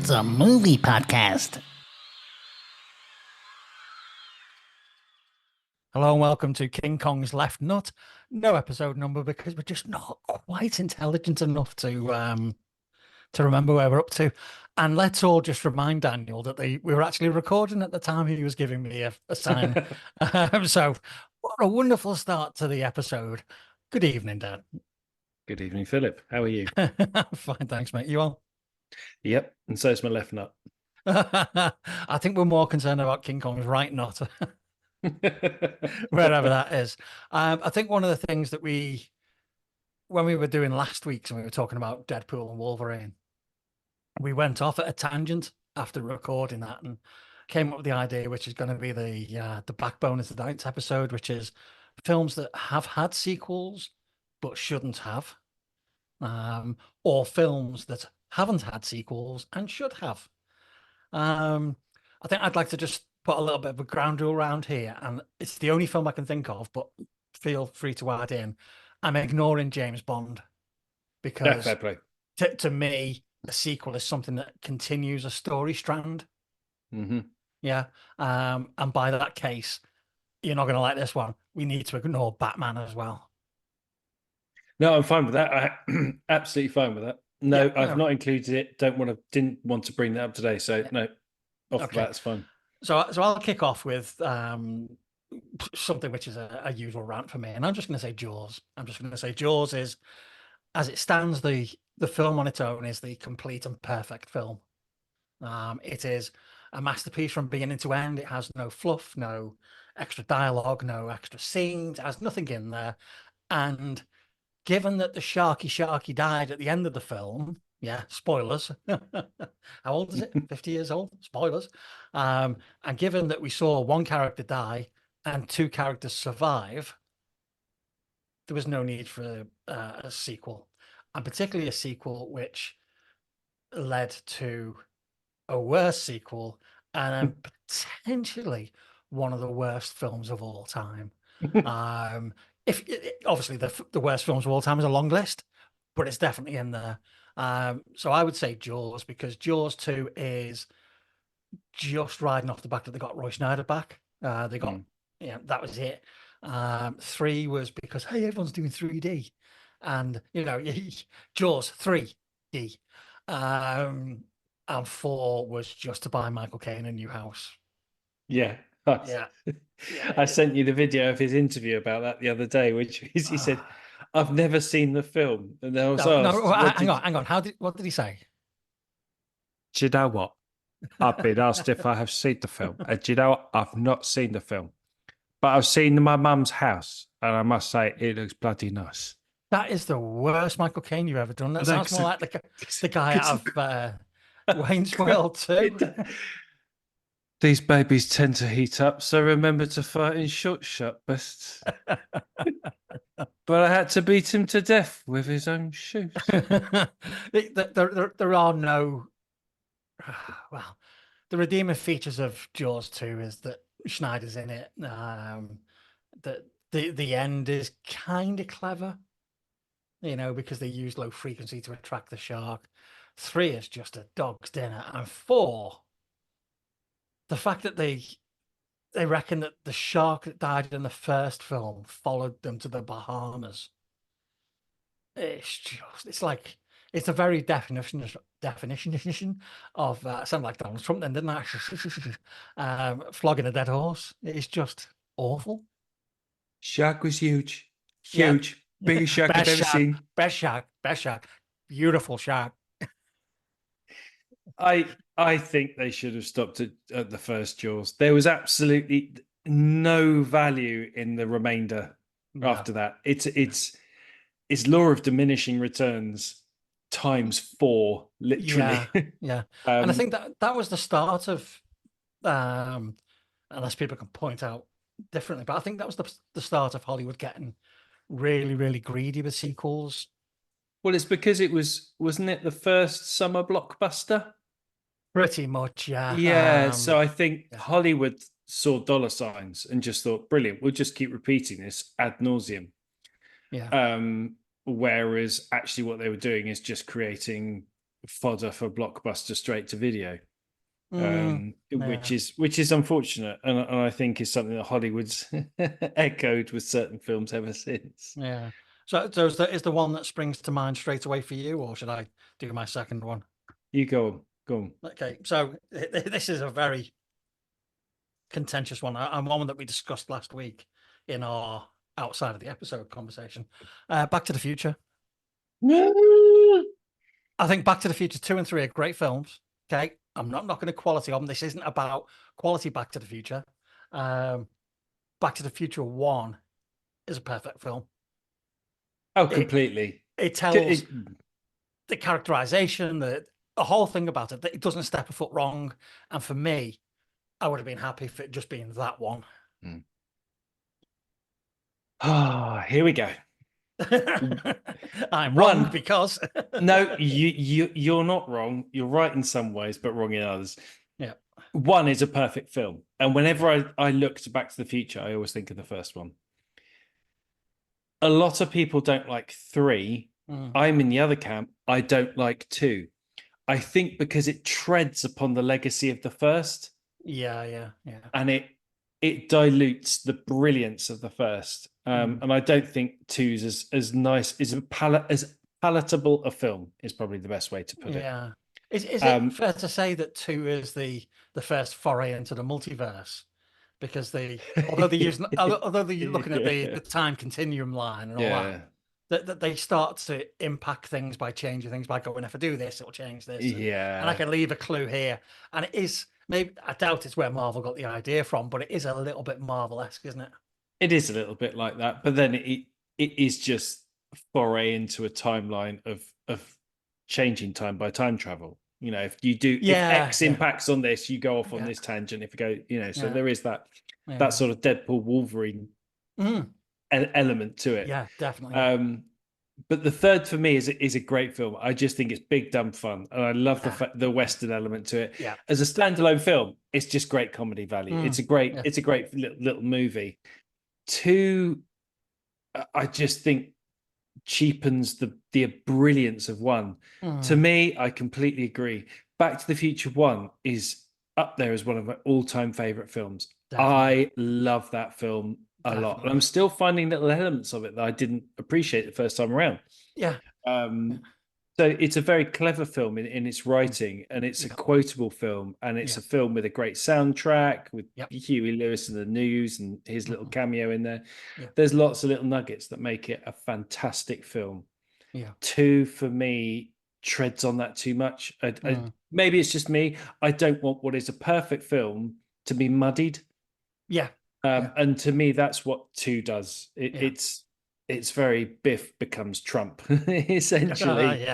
It's a movie podcast. Hello and welcome to King Kong's Left Nut. No episode number because we're just not quite intelligent enough to remember where we're up to. And let's all just remind Daniel that we were actually recording at the time he was giving me a sign. So what a wonderful start to the episode. Good evening, Dan. Good evening, Philip. How are you? Fine, thanks, mate. You all? Yep, and so is my left nut. I think we're more concerned about King Kong's right nut. Wherever that is. I think one of the things that when we were doing last week, and we were talking about Deadpool and Wolverine, we went off at a tangent after recording that and came up with the idea, which is going to be the backbone of tonight's episode, which is films that have had sequels but shouldn't have, or films that haven't had sequels and should have. I think I'd like to just put a little bit of a ground rule around here, and it's the only film I can think of, but feel free to add in. I'm ignoring James Bond because fair play. To me, a sequel is something that continues a story strand. Mm-hmm. Yeah. And by that case, you're not going to like this one. We need to ignore Batman as well. No, I'm fine with that. I'm absolutely fine with that. No, Yeah, I've not included it. Didn't want to bring that up today. So no, off the bat, it's fine. So I'll kick off with something which is a usual rant for me, and I'm just going to say Jaws. I'm just going to say Jaws is, as it stands, the film on its own is the complete and perfect film. It is a masterpiece from beginning to end. It has no fluff, no extra dialogue, no extra scenes. It has nothing in there. And given that the Sharky died at the end of the film, yeah, spoilers. How old is it? 50 years old? Spoilers. And given that we saw one character die and two characters survive, there was no need for a sequel, and particularly a sequel which led to a worse sequel and potentially one of the worst films of all time. If obviously the worst films of all time is a long list, but it's definitely in there. So I would say Jaws, because Jaws 2 is just riding off the back that they got Roy Schneider back. They got, that was it. 3 was because, hey, everyone's doing 3D. And, Jaws 3D. And 4 was just to buy Michael Caine a new house. Yeah. Yeah. I sent you the video of his interview about that the other day, which is, he said, I've never seen the film. And I was asked, hang on. What did he say? Do you know what? I've been asked if I have seen the film. And do you know what? I've not seen the film. But I've seen my mum's house. And I must say, it looks bloody nice. That is the worst Michael Caine you've ever done. That sounds more like the guy out of Wayne's World too. These babies tend to heat up, so remember to fight in shot bursts. But I had to beat him to death with his own shoes. There are no... Well, the redeeming features of Jaws 2 is that Schneider's in it. That the end is kind of clever, because they use low frequency to attract the shark. 3 is just a dog's dinner, and 4, the fact that they reckon that the shark that died in the first film followed them to the Bahamas. It's like, it's a very definition of sound like Donald Trump then, didn't I? Flogging a dead horse. It's just awful. Shark was huge. Huge. Yeah. Biggest shark I've ever seen. Best shark. Beautiful shark. I think they should have stopped at the first Jaws. There was absolutely no value in the remainder after that. It's law of diminishing returns times 4, literally. Yeah. And I think that was the start of, unless people can point out differently, but I think that was the start of Hollywood getting really, really greedy with sequels. Well, it's because wasn't it the first summer blockbuster? Pretty much, yeah. Yeah, so I think Hollywood saw dollar signs and just thought, brilliant, we'll just keep repeating this ad nauseum. Yeah. Whereas actually what they were doing is just creating fodder for blockbuster straight to video, Yeah. which is unfortunate, and I think is something that Hollywood's echoed with certain films ever since. Yeah. So is the one that springs to mind straight away for you, or should I do my second one? You go on, go on. Okay, so this is a very contentious one, and one that we discussed last week in our outside of the episode conversation. Back to the Future. I think Back to the Future 2 and 3 are great films. Okay, I'm not knocking the quality of them. This isn't about quality Back to the Future. Back to the Future 1 is a perfect film. Oh, completely. It tells the characterization, the whole thing about it, that it doesn't step a foot wrong. And for me, I would have been happy if it just being that one. Oh, here we go. I'm wrong because no, you're not wrong. You're right in some ways, but wrong in others. Yeah. 1 is a perfect film, and whenever I look to Back to the Future, I always think of the first one. A lot of people don't like 3. I'm in the other camp. I don't like 2. I think because it treads upon the legacy of the first. Yeah. And it dilutes the brilliance of the first. And I don't think 2's as nice, as palatable a film is probably the best way to put it. Yeah. Is it fair to say that 2 is the first foray into the multiverse? Because although they're looking at the time continuum line and all that they start to impact things by changing things by going, if I do this, it'll change this. And I can leave a clue here. And it is, maybe, I doubt it's where Marvel got the idea from, but it is a little bit Marvel-esque, isn't it? It is a little bit like that, but then it is just foray into a timeline of changing time by time travel. You know, if you do, if X impacts on this, you go off on this tangent. If you go, so there is that sort of Deadpool Wolverine element to it. Yeah, definitely. But the third for me is a great film. I just think it's big dumb fun, and I love the Western element to it. Yeah. As a standalone film, it's just great comedy value. It's a great little movie. 2, I just think cheapens the brilliance of 1. To me, I completely agree. Back to the Future 1 is up there as one of my all-time favorite films. Definitely. I love that film a lot, and I'm still finding little elements of it that I didn't appreciate the first time around. So it's a very clever film in its writing, and it's a quotable film, and it's a film with a great soundtrack with Huey Lewis and the News and his little cameo in there. There's lots of little nuggets that make it a fantastic film. 2 for me treads on that too much. Maybe it's just me. I don't want what is a perfect film to be muddied. And to me, that's what 2 does. It's very Biff becomes Trump, essentially.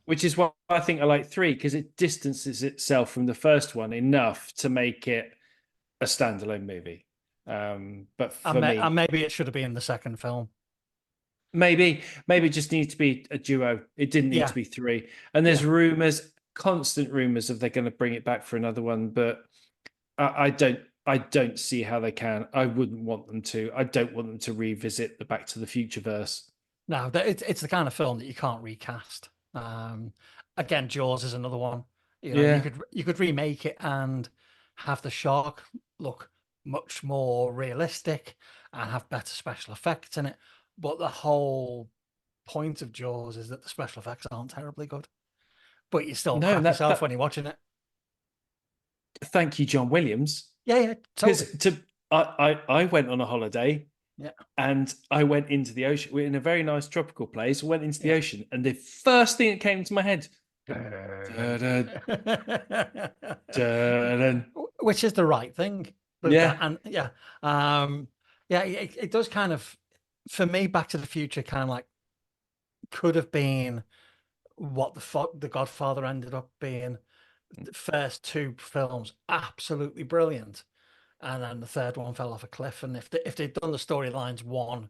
Which is why I think I like 3, because it distances itself from the first one enough to make it a standalone movie. But for me, and maybe it should have been the second film. Maybe it just needs to be a duo. It didn't need to be 3. And there's constant rumors of they're going to bring it back for another one, but I don't see how they can. I wouldn't want them to. I don't want them to revisit the Back to the Future verse. No, it's the kind of film that you can't recast. Again, Jaws is another one. You could remake it and have the shark look much more realistic and have better special effects in it. But the whole point of Jaws is that the special effects aren't terribly good. But you still crap yourself when you're watching it. Thank you, John Williams. Yeah, totally. Because I went on a holiday, and I went into the ocean. We're in a very nice tropical place. Went into the ocean, and the first thing that came to my head, which is the right thing. It does kind of, for me, Back to the Future kind of like could have been what the Godfather ended up being. The first 2 films absolutely brilliant, and then the third one fell off a cliff. And if they'd done the storylines 1,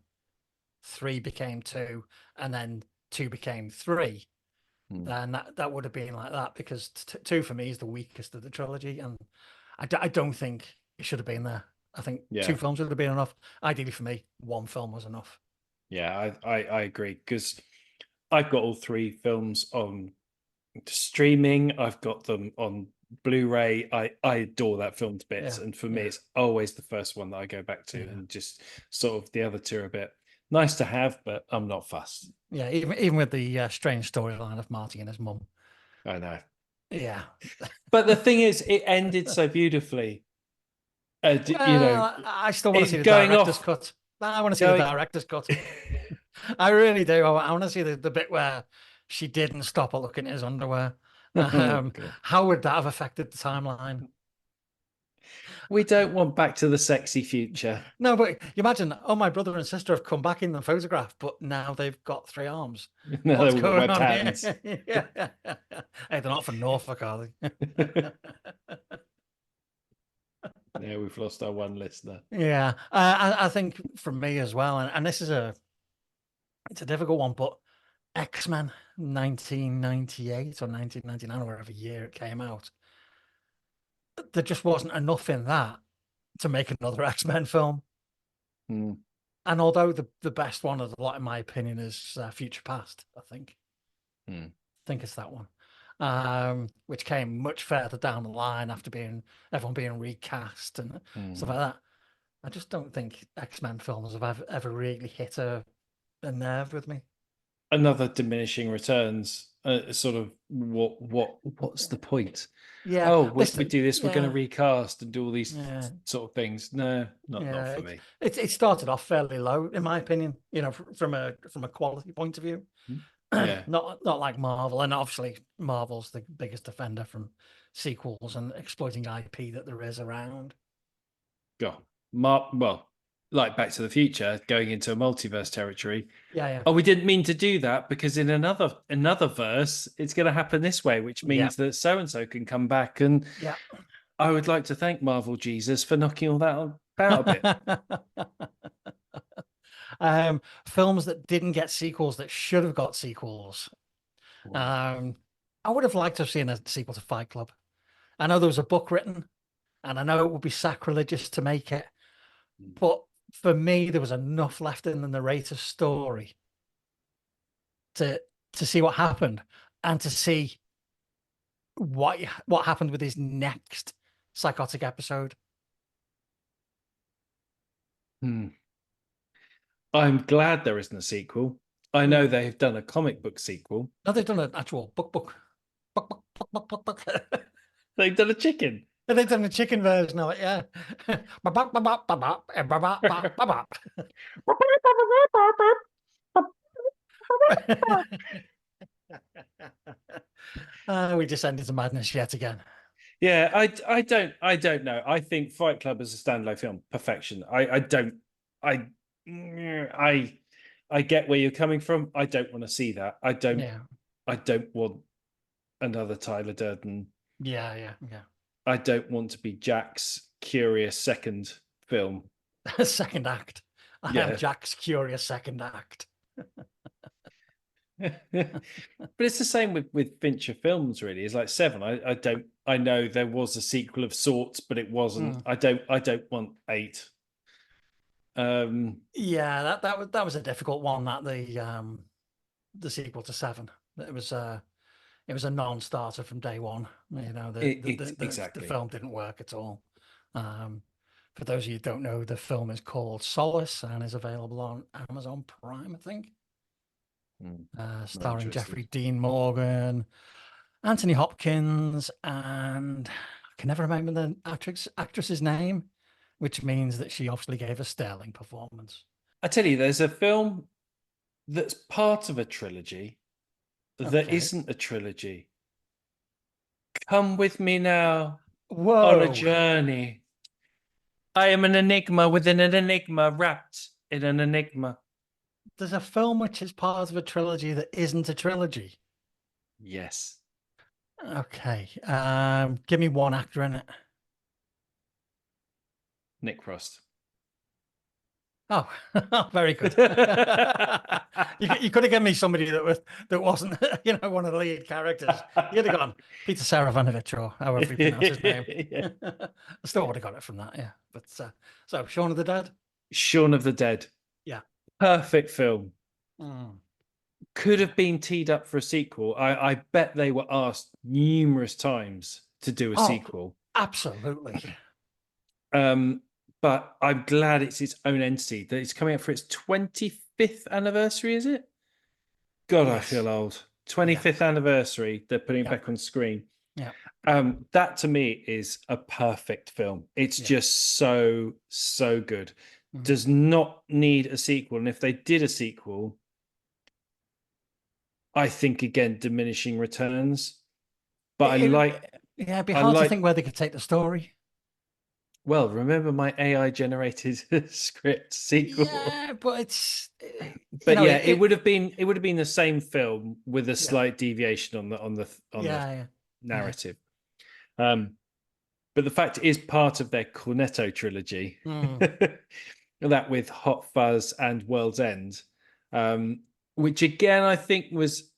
3 became 2, and then 2 became 3, then that would have been like that, because 2 for me is the weakest of the trilogy, and I don't think it should have been there. I think 2 films would have been enough. Ideally for me, 1 film was enough. I agree, because I've got all 3 films on streaming. I've got them on Blu-ray. I adore that film to bits, Yeah, and for me, yeah. it's always the first one that I go back to, Yeah. and just sort of the other two are a bit nice to have, but I'm not fussed. Yeah, even with the strange storyline of Marty and his mum. I know, Yeah. but the thing is, it ended so beautifully. You know, Well, I still want to see the going director's off, cut. I want to see the going. director's cut. I really do. I want to see the bit where she didn't stop at looking at his underwear. Oh, God. How would that have affected the timeline? We don't want Back to the Sexy Future. No, but you imagine, oh, my brother and sister have come back in the photograph, but now they've got 3 arms. No, What's they've got going webbed on hands. here? Yeah. Hey, they're not from Norfolk, are they? Yeah, we've lost our one listener. Yeah, I think from me as well, and this is it's a difficult one, but X-Men 1998 or 1999 or whatever year it came out, there just wasn't enough in that to make another X-Men film. Mm. And although the best one of the lot, in my opinion, is Future Past, I think. Mm. I think it's that one, which came much further down the line after everyone being recast and stuff like that. I just don't think X-Men films have ever really hit a nerve with me. Another diminishing returns. Sort of what's the point? Yeah. Oh, we do this. We're going to yeah, recast and do all these yeah, sort of things. No, not yeah. for me. It started off fairly low, in my opinion. You know, from a quality point of view. Yeah. not like Marvel, and obviously Marvel's the biggest offender from sequels and exploiting IP that there is around. Go. Well, like Back to the Future, going into a multiverse territory. Yeah. Oh, we didn't mean to do that because in another verse, it's going to happen this way, which means that so and so can come back. And Yeah. I would like to thank Marvel Jesus for knocking all that about a bit. Films that didn't get sequels that should have got sequels. I would have liked to have seen a sequel to Fight Club. I know there was a book written, and I know it would be sacrilegious to make it, but for me, there was enough left in the narrator's story to see what happened and to see what happened with his next psychotic episode. I'm glad there isn't a sequel. I know they've done a comic book sequel. No, they've done an actual book. They've done a chicken. They've done a chicken version of it, yeah. We descended to madness yet again. Yeah, I don't know. I think Fight Club as a standalone film, perfection. I get where you're coming from. I don't want to see that. I don't want another Tyler Durden. Yeah. I don't want to be Jack's curious second film. Second act. I am Jack's curious second act. But it's the same with Fincher films, really. It's like Seven. I know there was a sequel of sorts, but it wasn't. I don't want 8. Yeah, that was a difficult one. That the sequel to 7. It was a non-starter from day one. You know, exactly. The film didn't work at all. For those of you who don't know, the film is called Solace and is available on Amazon Prime, I think. Starring Jeffrey Dean Morgan, Anthony Hopkins, and I can never remember the actress's name, which means that she obviously gave a sterling performance. I tell you, there's a film that's part of a trilogy that isn't a trilogy. Come with me now on a journey. I am an enigma within an enigma, wrapped in an enigma. There's a film which is part of a trilogy that isn't a trilogy. Yes. Okay. Give me one actor in it. Nick Frost. Oh, very good. You could have given me somebody that wasn't, one of the lead characters. You'd have gone Peter Saravanovich or however you pronounce his name. Yeah. I still would have got it from that, yeah. But so Shaun of the Dead. Shaun of the Dead. Yeah. Perfect film. could have been teed up for a sequel. I bet they were asked numerous times to do a sequel. Absolutely. But I'm glad it's its own entity, that it's coming up for its 25th anniversary, is it? God, Yes. I feel old. 25th anniversary, they're putting it back on screen. Yeah. That to me is a perfect film. It's just so good. Does not need a sequel. And if they did a sequel, I think again diminishing returns. But it'd be hard to think where they could take the story. Well, remember my AI generated script sequel? Yeah, but it's. But it would have been the same film with a slight deviation on the narrative. But the fact it is part of their Cornetto trilogy, that with Hot Fuzz and World's End, which again I think was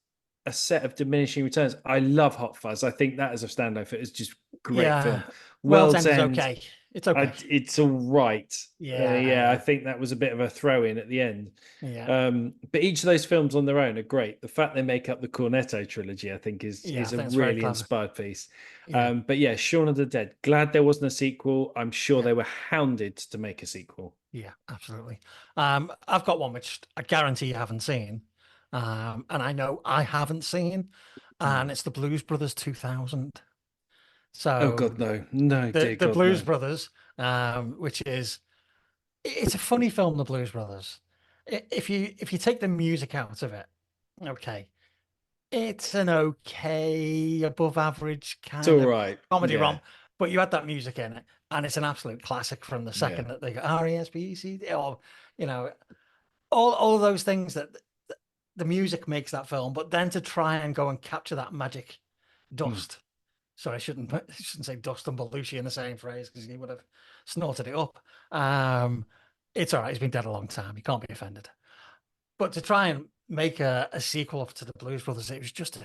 a set of diminishing returns. I love Hot Fuzz. I think that as a standout is just great film. World's End is okay. It's okay. It's all right. Yeah. I think that was a bit of a throw in at the end. Yeah. But each of those films on their own are great. The fact they make up the Cornetto trilogy, I think, is a really inspired piece. Yeah. But yeah, Shaun of the Dead. Glad there wasn't a sequel. I'm sure they were hounded to make a sequel. Yeah, absolutely. I've got one which I guarantee you haven't seen. And I know I haven't seen, and it's the Blues Brothers 2000. So, oh God, no, the Blues Brothers, which is, it's a funny film, the Blues Brothers. If you take the music out of it, okay, it's an okay, above average kind of comedy rom, but you had that music in it, and it's an absolute classic from the second that they go R-E-S-P-E-C-T, or all of those things that the music makes that film, but then to try and go and capture that magic dust. So I shouldn't say dust and Belushi in the same phrase, because he would have snorted it up. It's all right. He's been dead a long time. He can't be offended. But to try and make a sequel to the Blues Brothers, it was just a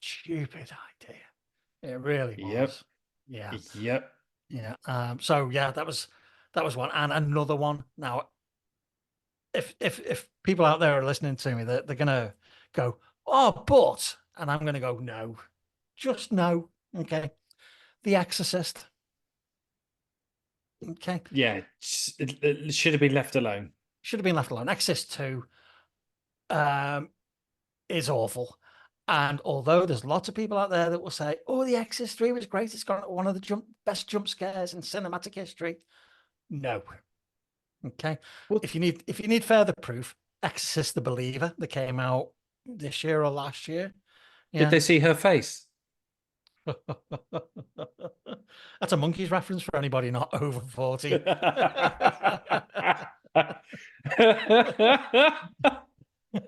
stupid idea. It really was. Yep. So that was one, and another one. Now, if people out there are listening to me, they're gonna go, oh, but, and I'm gonna go, no, just no. Okay. The Exorcist. Okay. Yeah, it should have been left alone. Should have been left alone. Exorcist 2 is awful. And although there's lots of people out there that will say, oh, The Exorcist 3 was great, it's got one of the best jump scares in cinematic history. No. Okay. Well, if you need further proof, Exorcist the Believer, that came out this year or last year. Yeah. Did they see her face? That's a Monkeys reference for anybody not over 40.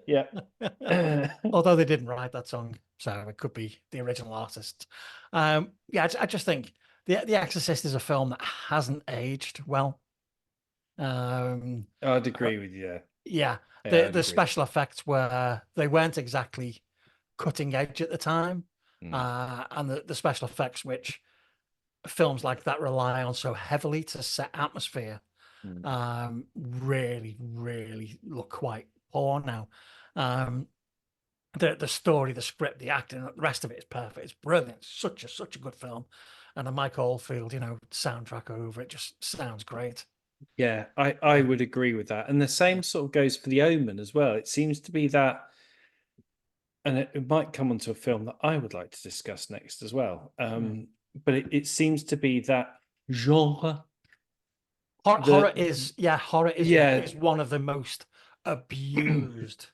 Yeah. Although they didn't write that song, so it could be the original artist. I just think the Exorcist is a film that hasn't aged well. I'd agree with you. Yeah, the special effects they weren't exactly cutting edge at the time. And the special effects, which films like that rely on so heavily to set atmosphere, really, really look quite poor now. The story, the script, the acting, the rest of it is perfect. It's brilliant. It's such a good film, and the Mike Oldfield, soundtrack over it just sounds great. Yeah, I would agree with that, and the same sort of goes for The Omen as well. It seems to be that. And it might come onto a film that I would like to discuss next as well. But it seems to be that genre. Horror is one of the most abused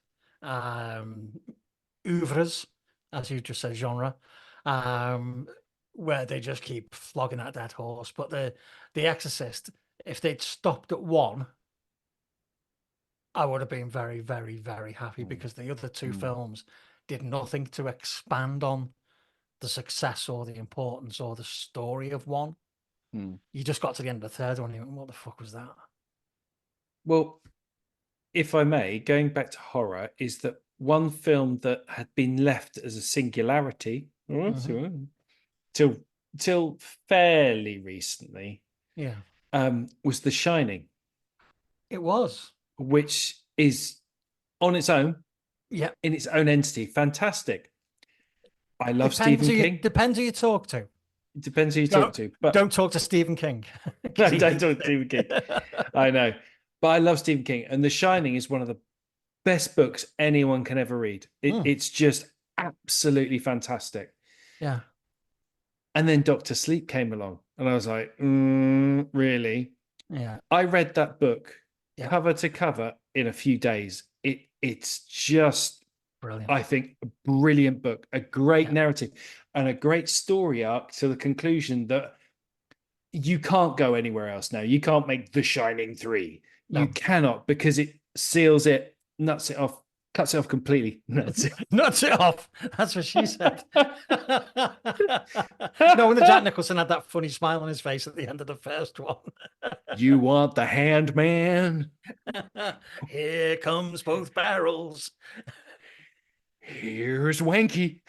oeuvres, as you just said, genre, where they just keep flogging that dead horse. But the Exorcist, if they'd stopped at one, I would have been very, very, very happy, because the other two films did nothing to expand on the success or the importance or the story of one. You just got to the end of the third one and you went, what the fuck was that? Well, if I may, going back to horror, is that one film that had been left as a singularity till fairly recently was The Shining. It was. Which is on its own Yeah. in its own entity. Fantastic. I love Stephen King. Depends who you talk to. It depends who you talk to, but Don't talk to Stephen King. no, don't talk to Stephen King. I know, but I love Stephen King, and The Shining is one of the best books anyone can ever read. It's just absolutely fantastic. Yeah. And then Doctor Sleep came along, and I was like, really? Yeah. I read that book Yeah. cover to cover in a few days. It's just Brilliant. I think a brilliant book, a great narrative, and a great story arc to the conclusion that you can't go anywhere else now. You can't make The Shining 3. No. You cannot, because it seals it, nuts it off, cuts it off completely. Nuts it off. That's what she said. No, when the Jack Nicholson had that funny smile on his face at the end of the first one. You want the hand, man? Here comes both barrels. Here's Wanky.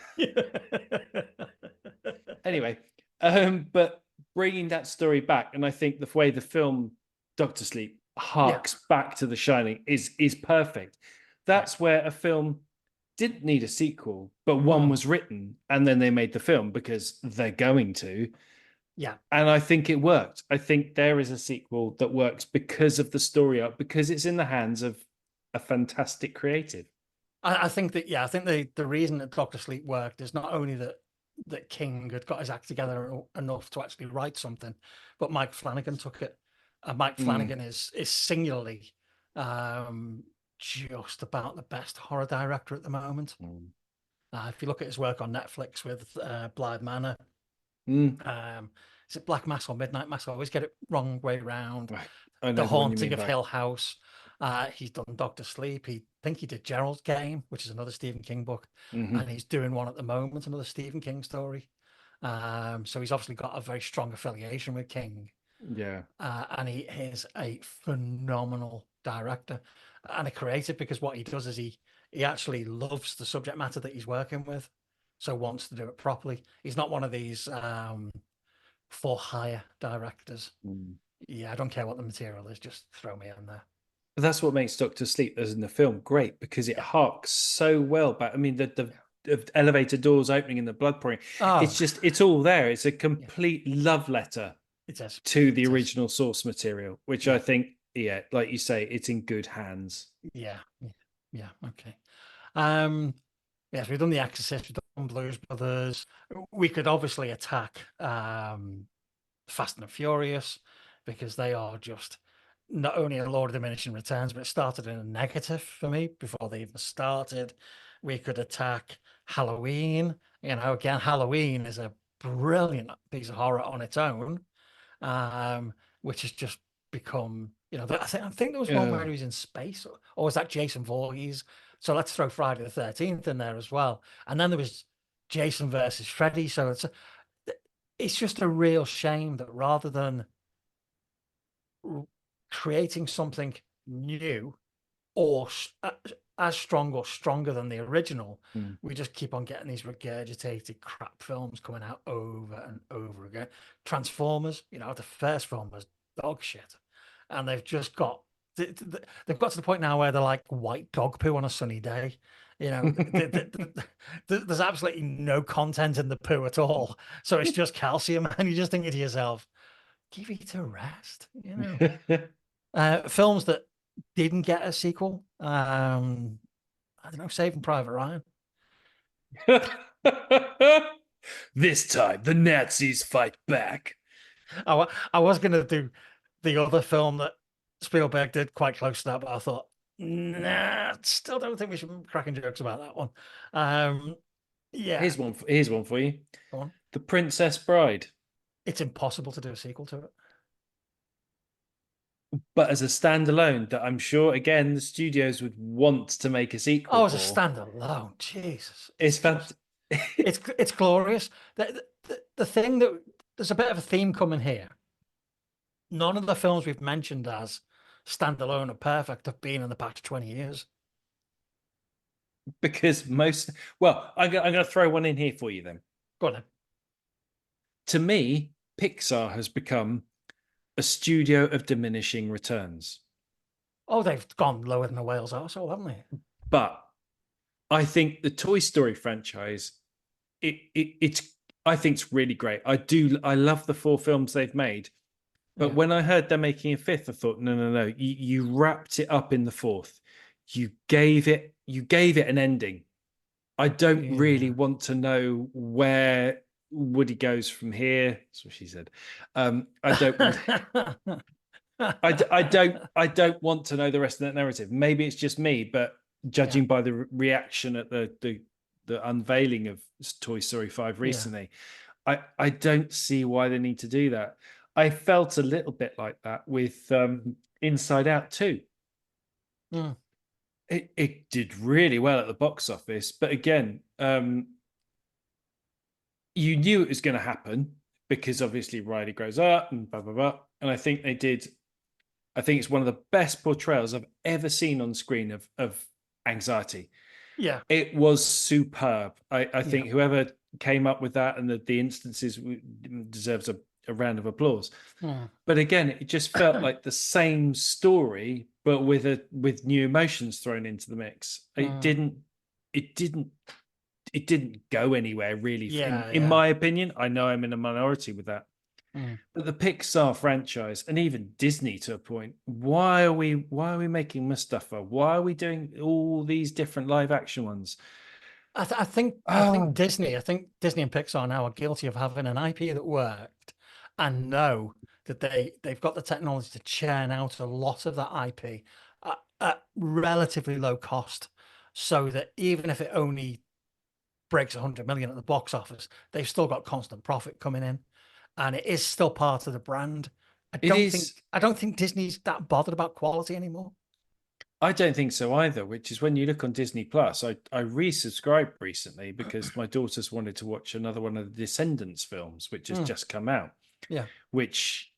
Anyway, but bringing that story back, and I think the way the film Doctor Sleep harks back to The Shining is perfect. That's where a film didn't need a sequel, but one was written, and then they made the film because they're going to. Yeah. And I think it worked. I think there is a sequel that works because of the story arc, because it's in the hands of a fantastic creative. I think that, I think the reason that Doctor Sleep worked is not only that King had got his act together enough to actually write something, but Mike Flanagan took it. And Mike Flanagan is singularly just about the best horror director at the moment. If you look at his work on Netflix with Blythe Manor, is it Black Mass or Midnight Mass? I always get it wrong way round. The Haunting of Hill House. He's done Doctor Sleep. I think he did Gerald's Game, which is another Stephen King book, and he's doing one at the moment, another Stephen King story. So he's obviously got a very strong affiliation with King. Yeah. And he is a phenomenal director and a creative, because what he does is he actually loves the subject matter that he's working with, so wants to do it properly. He's not one of these for hire directors. I don't care what the material is, just throw me in there. But that's what makes Doctor Sleep, as in the film, great, because it harks so well back. I mean, the elevator doors opening and the blood pouring. It's all there. It's a complete love letter to the original source material, which I think, like you say, it's in good hands. Yeah. Okay. Yes, we've done The Exorcist, we've done Blues Brothers. We could obviously attack Fast and Furious, because they are just not only a law of diminishing returns, but it started in a negative for me before they even started. We could attack Halloween. Again, Halloween is a brilliant piece of horror on its own, which has just become, I think there was one where he was in space, or was that Jason Voorhees? So let's throw Friday the 13th in there as well. And then there was Jason versus Freddy. So it's just a real shame that rather than creating something new or as strong or stronger than the original, we just keep on getting these regurgitated crap films coming out over and over again. Transformers, the first film was dog shit, and they've just got they've got to the point now where they're like white dog poo on a sunny day. There's absolutely no content in the poo at all, so it's just calcium, and you're just thinking to yourself, give it a rest. Films that didn't get a sequel, I don't know, Saving Private Ryan. This time the Nazis fight back. I was going to do the other film that Spielberg did quite close to that, but I thought, nah, still don't think we should be cracking jokes about that one. Here's one for you. Go on. The Princess Bride. It's impossible to do a sequel to it. But as a standalone, that I'm sure, again, the studios would want to make a sequel. Oh, as a standalone, Jesus. It's fantastic. It's glorious. The thing that, there's a bit of a theme coming here. None of the films we've mentioned as standalone or perfect have been in the past 20 years. Because I'm going to throw one in here for you then. Go on then. To me, Pixar has become a studio of diminishing returns. Oh, they've gone lower than the whale's arsehole, haven't they? But I think the Toy Story franchise, it's I think it's really great. I love the 4 films they've made. But Yeah. when I heard they're making a 5th, I thought, no. You wrapped it up in the 4th. You gave it an ending. I don't really Yeah. want to know where Woody goes from here. That's what she said. I don't want. I don't want to know the rest of that narrative. Maybe it's just me, but judging by the reaction at the unveiling of Toy Story 5 recently, I don't see why they need to do that. I felt a little bit like that with Inside Out 2. Mm. It did really well at the box office, but again, you knew it was going to happen because obviously Riley grows up and blah blah blah. And I think they did. I think it's one of the best portrayals I've ever seen on screen of anxiety. Yeah. It was superb. I think whoever came up with that and the instances deserves a round of applause. Mm. But again, it just felt like the same story, but with new emotions thrown into the mix. It didn't go anywhere really. In my opinion, I know I'm in a minority with that. But the Pixar franchise and even Disney to a point, why are we making Mustafa? Why are we doing all these different live action ones? I think Disney and Pixar now are guilty of having an IP that worked and know that they've got the technology to churn out a lot of that IP at relatively low cost, so that even if it only breaks 100 million at the box office, they've still got constant profit coming in, and it is still part of the brand. I don't think Disney's that bothered about quality anymore. I don't think so either, which is when you look on Disney Plus. I resubscribed recently because my daughters wanted to watch another one of the Descendants films, which has just come out. Yeah. Which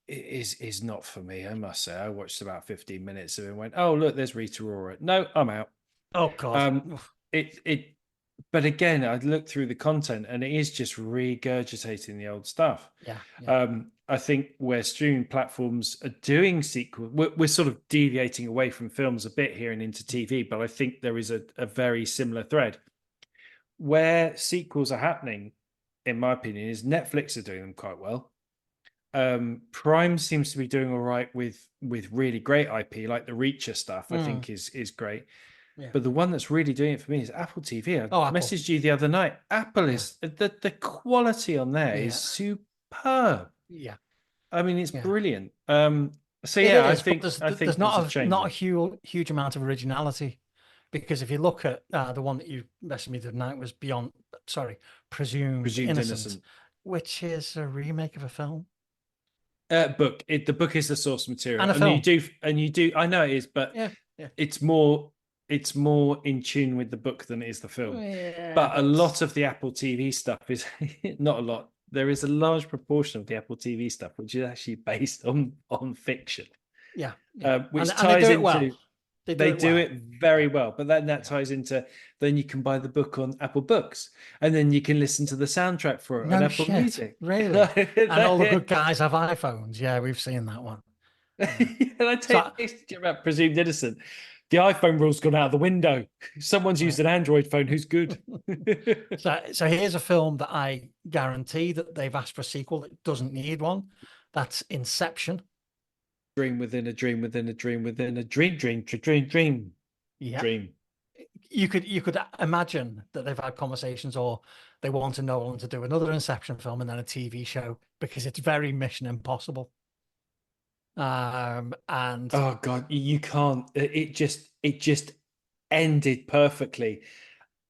is not for me, I must say. I watched about 15 minutes of it and went, oh, look, there's Rita Ora. No, I'm out. Oh, God. But again, I looked through the content and it is just regurgitating the old stuff. Yeah. I think where streaming platforms are doing sequels, we're sort of deviating away from films a bit here and into TV, but I think there is a very similar thread. Where sequels are happening, in my opinion, is Netflix are doing them quite well. Prime seems to be doing all right with really great IP, like the Reacher stuff, I think is great. Yeah. But the one that's really doing it for me is Apple TV. I messaged you the other night. Apple is the quality on there is superb. Yeah, I mean it's brilliant. I think there's not a huge amount of originality, because if you look at the one that you messaged me the other night was Presumed Innocent, which is a remake of a film. Book. The book is the source material, and a film. you do. I know it is, but it's more in tune with the book than it is the film. But a lot of the Apple TV stuff is not a lot. There is a large proportion of the Apple TV stuff which is actually based on fiction. Which ties into. They do it very well, but then that ties into, then you can buy the book on Apple Books, and then you can listen to the soundtrack for it on Apple Music. Really? And all the good guys have iPhones. Yeah, we've seen that one. And I tell you about Presumed Innocent. The iPhone rule's gone out of the window. Someone's used an Android phone who's good. So here's a film that I guarantee that they've asked for a sequel that doesn't need one. That's Inception. Dream within a dream within a dream within a dream. Yeah. Dream. You could imagine that they've had conversations, or they want Nolan to do another Inception film and then a TV show, because it's very Mission Impossible. And oh God, you can't. It just ended perfectly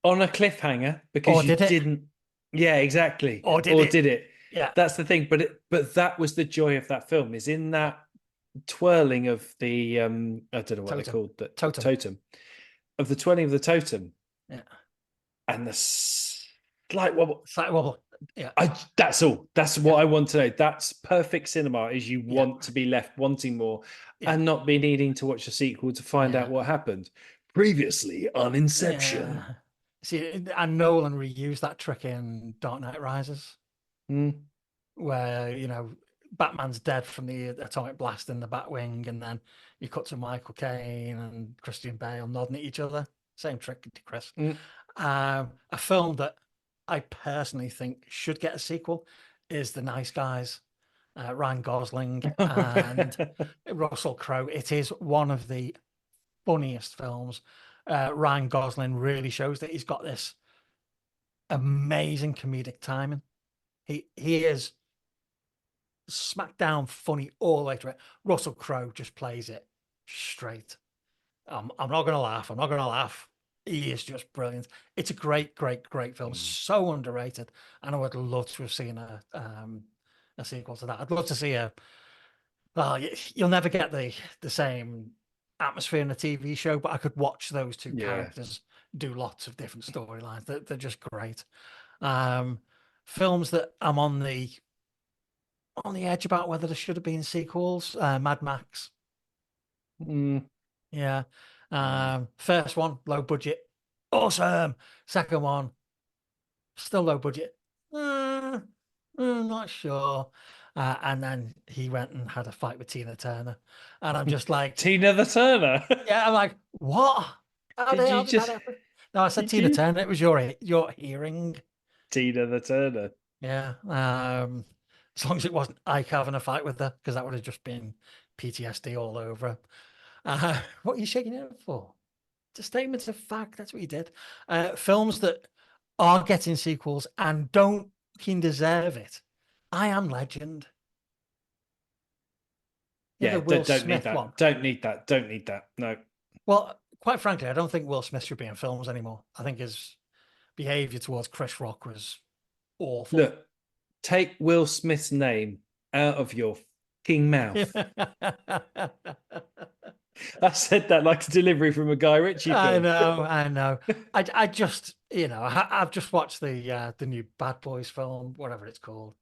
on a cliffhanger because you didn't. Yeah, exactly. Or did it? Yeah, that's the thing. But that was the joy of that film, is in that twirling of the I don't know what they're called, the totem of the twirling of the totem, and the slight wobble. Yeah, that's all. That's what I want to know. That's perfect cinema. Is you want to be left wanting more, and not be needing to watch a sequel to find out what happened previously on Inception. See, and Nolan reused that trick in Dark Knight Rises, where Batman's dead from the atomic blast in the Batwing, and then you cut to Michael Caine and Christian Bale nodding at each other, Same trick, Chris. Mm. A film that I personally think should get a sequel is The Nice Guys. Ryan Gosling and Russell Crowe. It is one of the funniest films. Ryan Gosling really shows that he's got this amazing comedic timing. He is smack down funny all the way through it. Russell Crowe just plays it straight. I'm not going to laugh. I'm not going to laugh. He is just brilliant. It's a great, great, great film. So underrated, and I would love to have seen a sequel to that. I'd love to see a. Well, you'll never get the same atmosphere in a TV show, but I could watch those two characters do lots of different storylines. They're just great. Films that I'm on the edge about whether there should have been sequels. Mad Max. Yeah. First one, low budget. Awesome. Second one, still low budget. Not sure. And then he went and had a fight with Tina Turner. And I'm just like... Tina the Turner? Yeah, I'm like, what? How did that happen? No, I said Tina Turner. It was your hearing. Tina the Turner. Yeah. As long as it wasn't Ike having a fight with her, because that would have just been PTSD all over. What are you shaking it up for? It's a statement of fact. That's what you did. Films that are getting sequels and don't deserve it. I Am Legend. Yeah, don't need that. One. Don't need that. Don't need that. No. Well, quite frankly, I don't think Will Smith should be in films anymore. I think his behavior towards Chris Rock was awful. Look, take Will Smith's name out of your fucking mouth. I said that like a delivery from a Guy Ritchie film. I know. I just, I've just watched the new Bad Boys film, whatever it's called.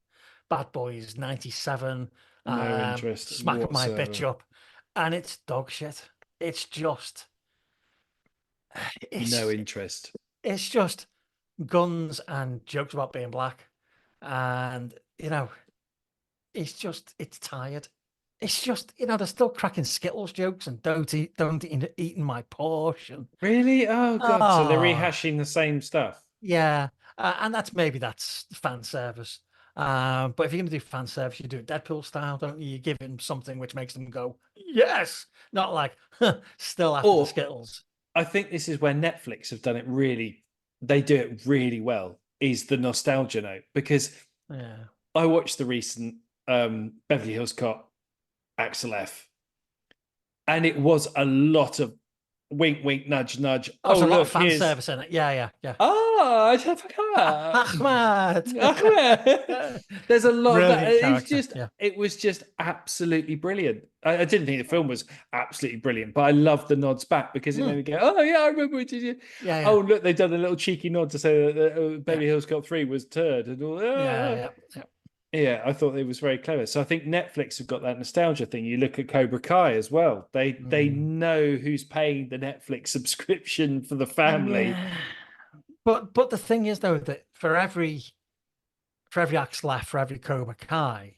Bad Boys 97. No interest. Smack my bitch up. And it's dog shit. It's just... no interest. It's just guns and jokes about being black. And, it's tired. It's just, they're still cracking Skittles jokes and don't eating my Porsche. Really? Oh, God. So they're rehashing the same stuff. Yeah. And that's fan service. But if you're going to do fan service, you do it Deadpool style, don't you? You give him something which makes them go, yes! Not like, still after the Skittles. I think this is where Netflix have done it really, they do it really well, is the nostalgia note. Because I watched the recent Beverly Hills Cop Axel F. And it was a lot of wink, wink, nudge, nudge. Oh, there's a lot of fan service in it. Yeah. Oh, I forgot. Ahmed. There's a lot brilliant of that. It was just absolutely brilliant. I didn't think the film was absolutely brilliant, but I loved the nods back because it made me go, oh, yeah, I remember what you did. Yeah. Oh, look, they've done a little cheeky nod to say that Beverly Hills Cop 3 was turd. And all. Yeah, I thought it was very clever. So I think Netflix have got that nostalgia thing. You look at Cobra Kai as well. They know who's paying the Netflix subscription for the family. Yeah. But the thing is though that for every Axel F, for every Cobra Kai,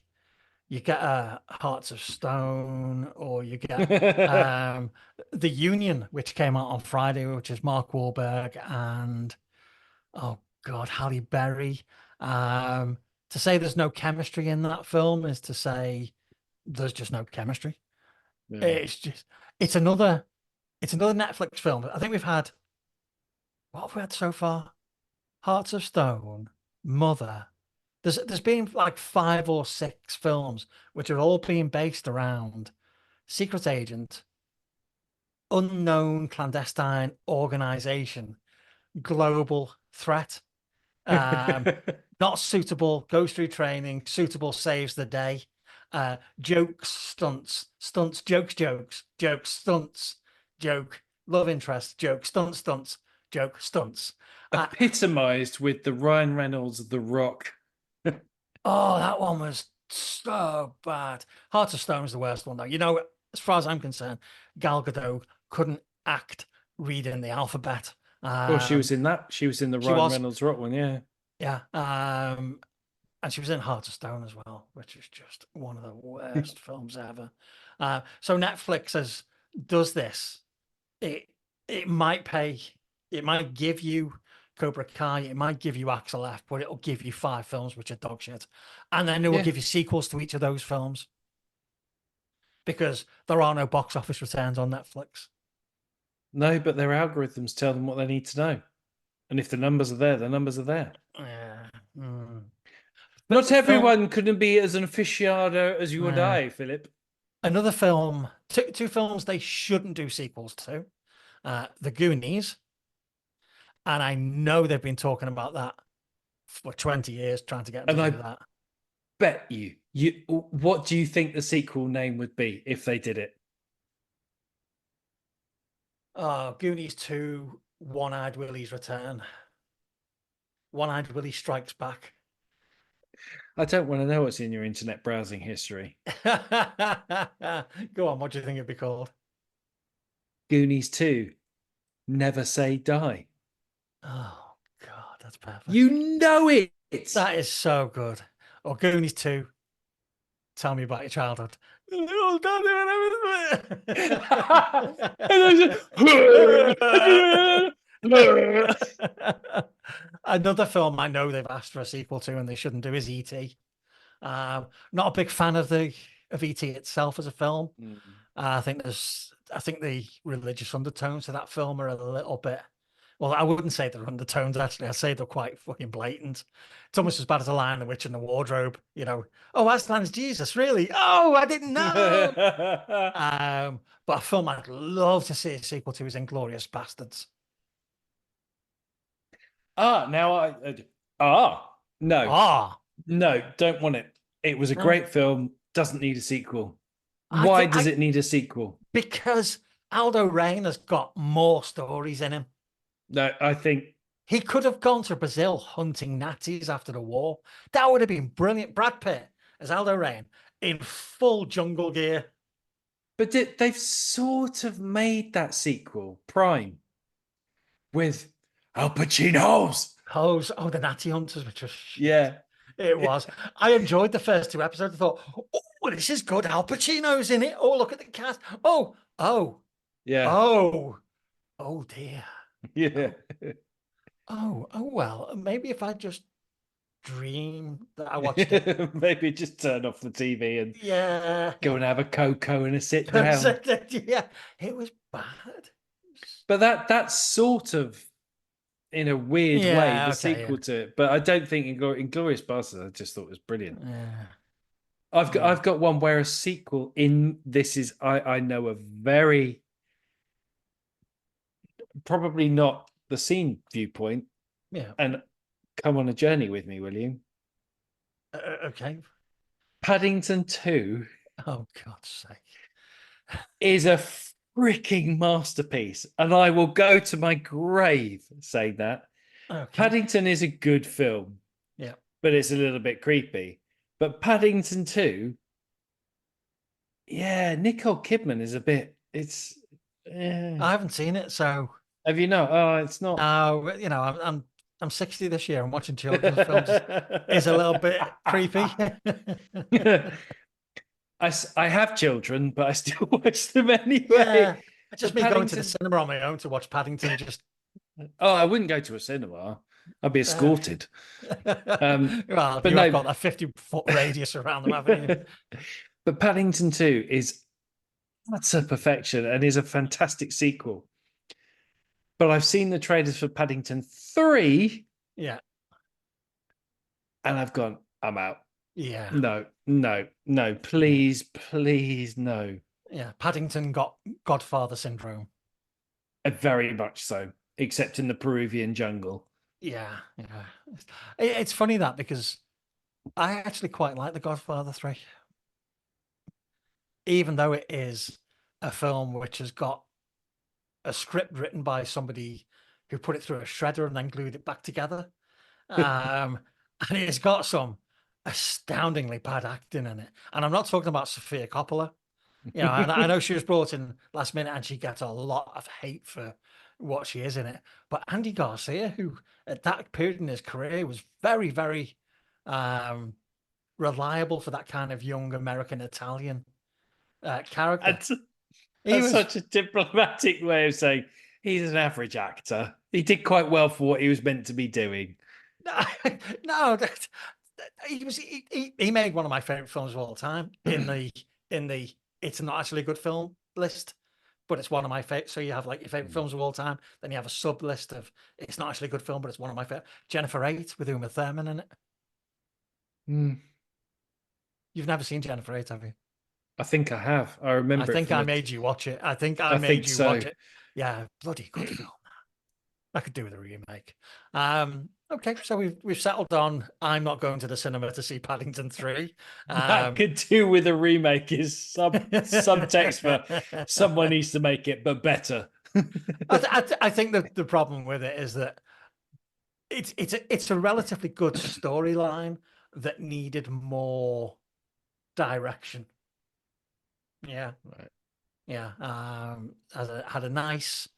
you get a Hearts of Stone, or you get The Union, which came out on Friday, which is Mark Wahlberg and Halle Berry. To say there's no chemistry in that film is to say there's just no chemistry. Yeah. It's another Netflix film. I think what have we had so far? Hearts of Stone, Mother. There's been like 5 or 6 films which are all being based around secret agent, unknown clandestine organization, global threat. Not suitable, goes through training, suitable, saves the day. Jokes, stunts, jokes, stunts, joke, love interest, joke, stunts, joke, stunts. Epitomized with the Ryan Reynolds, The Rock. Oh, that one was so bad. Heart of Stone is the worst one, though. As far as I'm concerned, Gal Gadot couldn't act reading the alphabet. She was in that. She was in the Ryan Reynolds Rock one, yeah. Yeah. And she was in Heart of Stone as well, which is just one of the worst films ever. So Netflix does this. It might pay It might give you Cobra Kai, it might give you Axel F, but it'll give you 5 films which are dog shit. And then it will Yeah. give you sequels to each of those films. Because there are no box office returns on Netflix. No, but their algorithms tell them what they need to know. And if the numbers are there, the numbers are there. Yeah. Mm. Not Film- everyone couldn't be as an aficionado as you and Yeah. I, Philip. Another film, two films they shouldn't do sequels to. The Goonies. And I know they've been talking about that for 20 years, trying to get them to And do that. Bet you. What do you think the sequel name would be if they did it? Goonies 2, One-Eyed Willie's Return. One-Eyed Willie Strikes Back. I don't want to know what's in your internet browsing history. Go on, what do you think it'd be called? Goonies 2, Never Say Die. Oh, God, that's perfect. You know it. That is so good. Or Goonies 2, Tell Me About Your Childhood. Little Daddy, Another film I know they've asked for a sequel to and they shouldn't do is E.T. Not a big fan of E.T. itself as a film. I think the religious undertones to that film are a little bit. Well, I wouldn't say they're undertones, actually. I'd say they're quite fucking blatant. It's almost as bad as The Lion, the Witch, and the Wardrobe. You know, oh, Aslan's Jesus, really? Oh, I didn't know. But a film I'd love to see a sequel to is Inglourious Bastards. No, don't want it. It was a great film. Doesn't need a sequel. Why does it need a sequel? Because Aldo Rain has got more stories in him. No, I think he could have gone to Brazil hunting Nazis after the war. That would have been brilliant. Brad Pitt as Aldo Rain in full jungle gear. But they've sort of made that sequel, Prime, with Al Pacino's. Oh, the Nazi Hunters, which was shit. Yeah. It was. I enjoyed the first 2 episodes. I thought, oh, this is good. Al Pacino's in it. Oh, look at the cast. Oh, yeah. Oh dear. Yeah. Oh, well, maybe if I just dream that I watched it. Maybe just turn off the TV and go and have a cocoa and a sit down. Yeah, it was bad. But that's sort of, in a weird way, the sequel to it. But I don't think Inglourious Basterds, I just thought it was brilliant. Yeah. I've got one where a sequel in this is, I know a very, probably not the scene viewpoint. Yeah. And come on a journey with me, will you? Okay. Paddington 2. Oh, God's sake. Is a freaking masterpiece. And I will go to my grave saying that. Okay. Paddington is a good film. Yeah. But it's a little bit creepy. But Paddington 2, yeah, Nicole Kidman is a bit, I haven't seen it, so. Have you not? Oh, it's not. You know, I'm 60 this year and watching children's films is a little bit creepy. I have children, but I still watch them anyway. Yeah, just me going to the cinema on my own to watch Paddington. Oh, I wouldn't go to a cinema. I'd be escorted. Well, but I've got a 50-foot radius around them, haven't you? But Paddington 2 is utter perfection and is a fantastic sequel. But I've seen the trailers for Paddington 3. Yeah. And I've gone, I'm out. Yeah. No. Please, no. Yeah. Paddington got Godfather syndrome. Very much so, except in the Peruvian jungle. Yeah. It's funny that because I actually quite like The Godfather 3. Even though it is a film which has got a script written by somebody who put it through a shredder and then glued it back together. And it's got some astoundingly bad acting in it. And I'm not talking about Sofia Coppola. You know, I know she was brought in last minute and she gets a lot of hate for what she is in it. But Andy Garcia, who at that period in his career was very, very reliable for that kind of young American Italian character. That's such a diplomatic way of saying he's an average actor. He did quite well for what he was meant to be doing. No, no, he made one of my favorite films of all time in the it's not actually a good film list, but it's one of my favorite. So you have like your favorite films of all time, then you have a sub list of it's not actually a good film, but it's one of my favorite. Jennifer 8 with Uma Thurman in it. Mm. You've never seen Jennifer 8, have you? I think I have. I remember. I think I made you watch it. I think I I made think you so. watch it. Yeah, bloody good film. I could do with a remake. Okay, so we've settled on. I'm not going to the cinema to see Paddington 3. I could do with a remake is subtext for someone needs to make it, but better. I think that the problem with it is that it's a relatively good storyline that needed more direction. Yeah, Right. yeah. Had a nice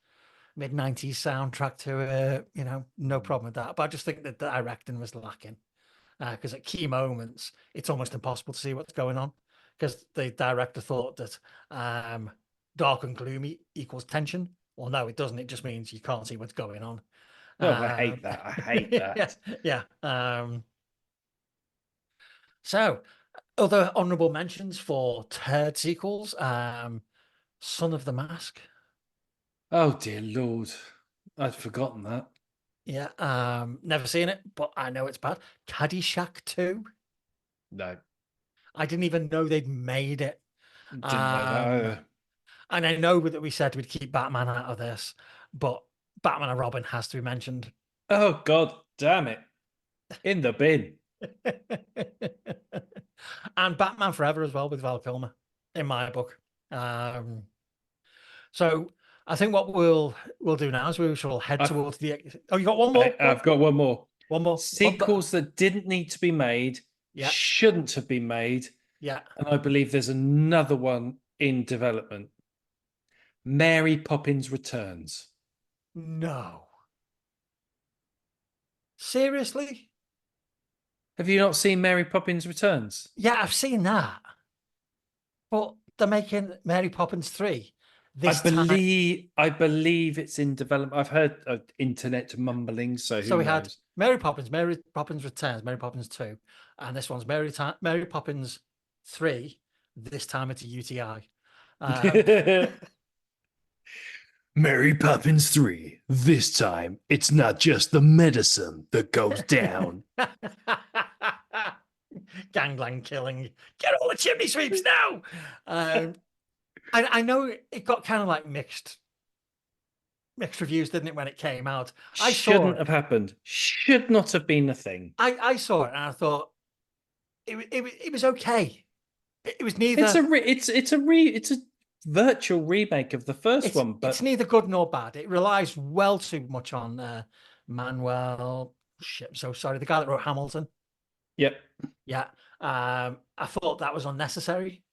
mid-90s soundtrack to it, no problem with that. But I just think that the directing was lacking because at key moments, it's almost impossible to see what's going on because the director thought that dark and gloomy equals tension. Well, no, it doesn't. It just means you can't see what's going on. Oh, I hate that. I hate that. Yeah. So, other honorable mentions for turd sequels. Son of the Mask. Oh dear Lord, I'd forgotten that. Yeah, never seen it, but I know it's bad. Caddyshack 2. No, I didn't even know they'd made it. didn't know that either. And I know that we said we'd keep Batman out of this, but Batman and Robin has to be mentioned. Oh God damn it. In the bin. And Batman Forever as well with Val Kilmer, in my book. So I think what we'll do now is we shall head towards the. Oh, you got one more? I've got one more. One more. Sequels that didn't need to be made, shouldn't have been made. Yeah. And I believe there's another one in development. Mary Poppins Returns. No. Seriously? Have you not seen Mary Poppins Returns? Yeah, I've seen that. But they're making Mary Poppins 3. I believe it's in development. I've heard internet mumbling, so who knows? Had Mary Poppins Returns, Mary Poppins 2, and this one's Mary Poppins 3. This time it's a UTI. Mary Poppins 3. This time it's not just the medicine that goes down. Gangland killing. Get all the chimney sweeps now. I know it got kind of like mixed reviews, didn't it, when it came out? Shouldn't have happened. Should not have been a thing. I saw it and I thought it was okay. It was neither. It's a virtual remake of the first one, but it's neither good nor bad. It relies well too much on Manuel. Shit, so sorry, the guy that wrote Hamilton. Yep. Yeah. I thought that was unnecessary.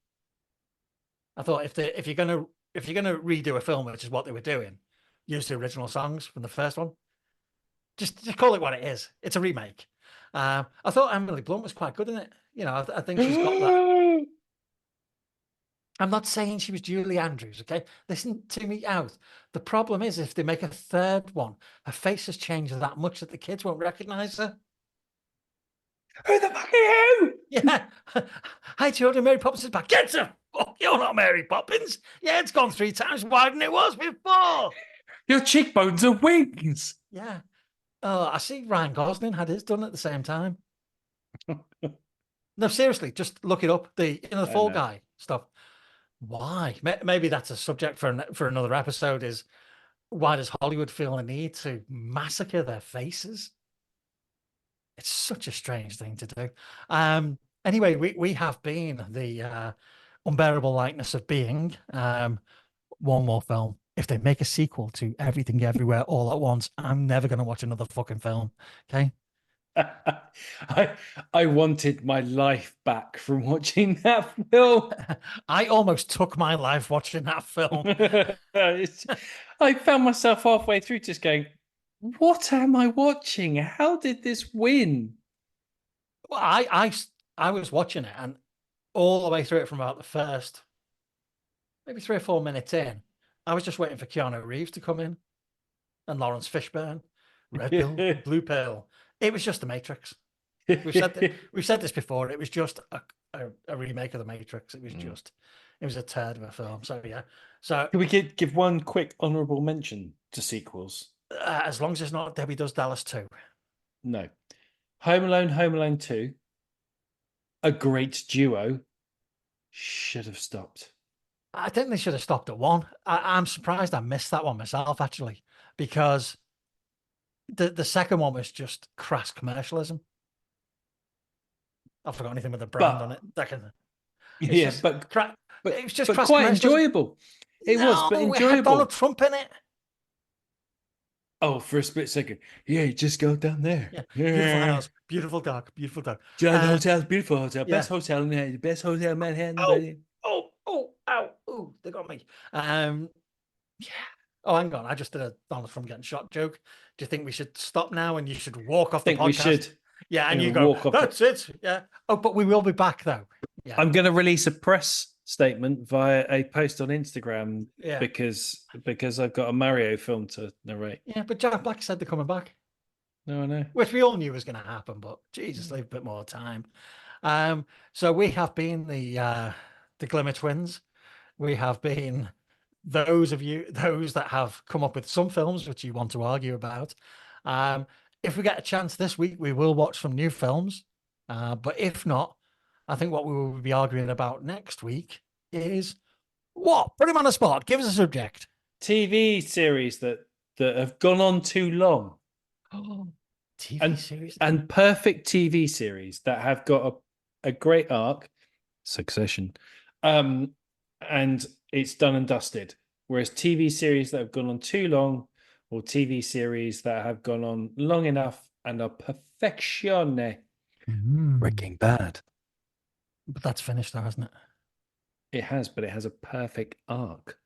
I thought if you're gonna redo a film, which is what they were doing, use the original songs from the first one. Just call it what it is. It's a remake. I thought Emily Blunt was quite good in it. I think she's got that. I'm not saying she was Julie Andrews, okay? Listen to me out. The problem is if they make a third one, her face has changed that much that the kids won't recognize her. Who the fuck are you? Yeah. Hi, children. Mary Poppins is back. Get her! Oh, you're not Mary Poppins. Yeah, it's gone 3 times wider than it was before. Your cheekbones are wings. Yeah. Oh, I see Ryan Gosling had his done at the same time. No, seriously, just look it up. The Fall Guy stuff. Why? Maybe that's a subject for another episode. Is why does Hollywood feel a need to massacre their faces? It's such a strange thing to do. Anyway, we have been the Unbearable Lightness of Being. One more film. If they make a sequel to Everything Everywhere All at Once, I'm never going to watch another fucking film. Okay. I wanted my life back from watching that film. I almost took my life watching that film. I found myself halfway through just going, what am I watching? How did this win? Well, I was watching it and all the way through it from about the first maybe 3 or 4 minutes in, I was just waiting for Keanu Reeves to come in. and Lawrence Fishburne, red pill, blue pill. It was just The Matrix. We've said this before. It was just a remake of The Matrix. It was it was a turd of a film. So yeah. So Can we give one quick honourable mention to sequels? as long as it's not Debbie Does Dallas 2. No. Home Alone 2, a great duo, should have stopped. I think they should have stopped at 1. I'm surprised I missed that one myself, actually, because the second one was just crass commercialism. I forgot anything with the brand on it. It was just crass quite enjoyable. It was, but enjoyable. It had Donald Trump in it. Oh, for a split second. Yeah, just go down there. Yeah. Beautiful house, beautiful dog, beautiful dog. Hotel, beautiful hotel, yeah. best hotel in the best hotel in Manhattan. Oh, they got me. Yeah. Oh, hang on. I just did a Donald Trump getting shot joke. Do you think we should stop now and you should walk off the podcast? I think we should. Yeah, and you go, that's it. Yeah. Oh, but we will be back though. Yeah. I'm going to release a press statement via a post on Instagram because I've got a Mario film to narrate. Yeah, but Jack Black said they're coming back. No, I know. Which we all knew was going to happen, but Jesus, leave a bit more time. So we have been the Glimmer Twins. We have been those that have come up with some films which you want to argue about. If we get a chance this week, we will watch some new films. But if not, I think what we will be arguing about next week is what? Put him on the spot. Give us a subject. TV series that have gone on too long. Series and perfect TV series that have got a great arc, Succession, and it's done and dusted. Whereas TV series that have gone on too long, or TV series that have gone on long enough and are perfection. Breaking Bad. But that's finished though, hasn't it? It has, but it has a perfect arc.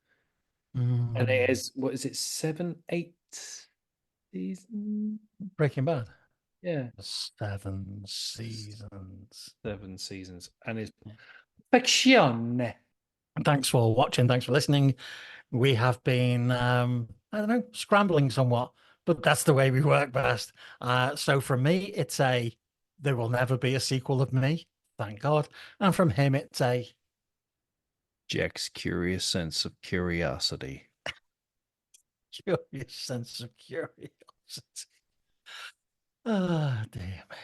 And it has, 7, 8 seasons? Breaking Bad. Yeah. 7 seasons. 7 seasons. And it's perfection. Thanks for watching. Thanks for listening. We have been, scrambling somewhat, but that's the way we work best. So from me, it's there will never be a sequel of me. Thank God. And from him, it's Jack's curious sense of curiosity. Curious sense of curiosity. Ah, dear me.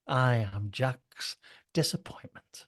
I am Jack's disappointment.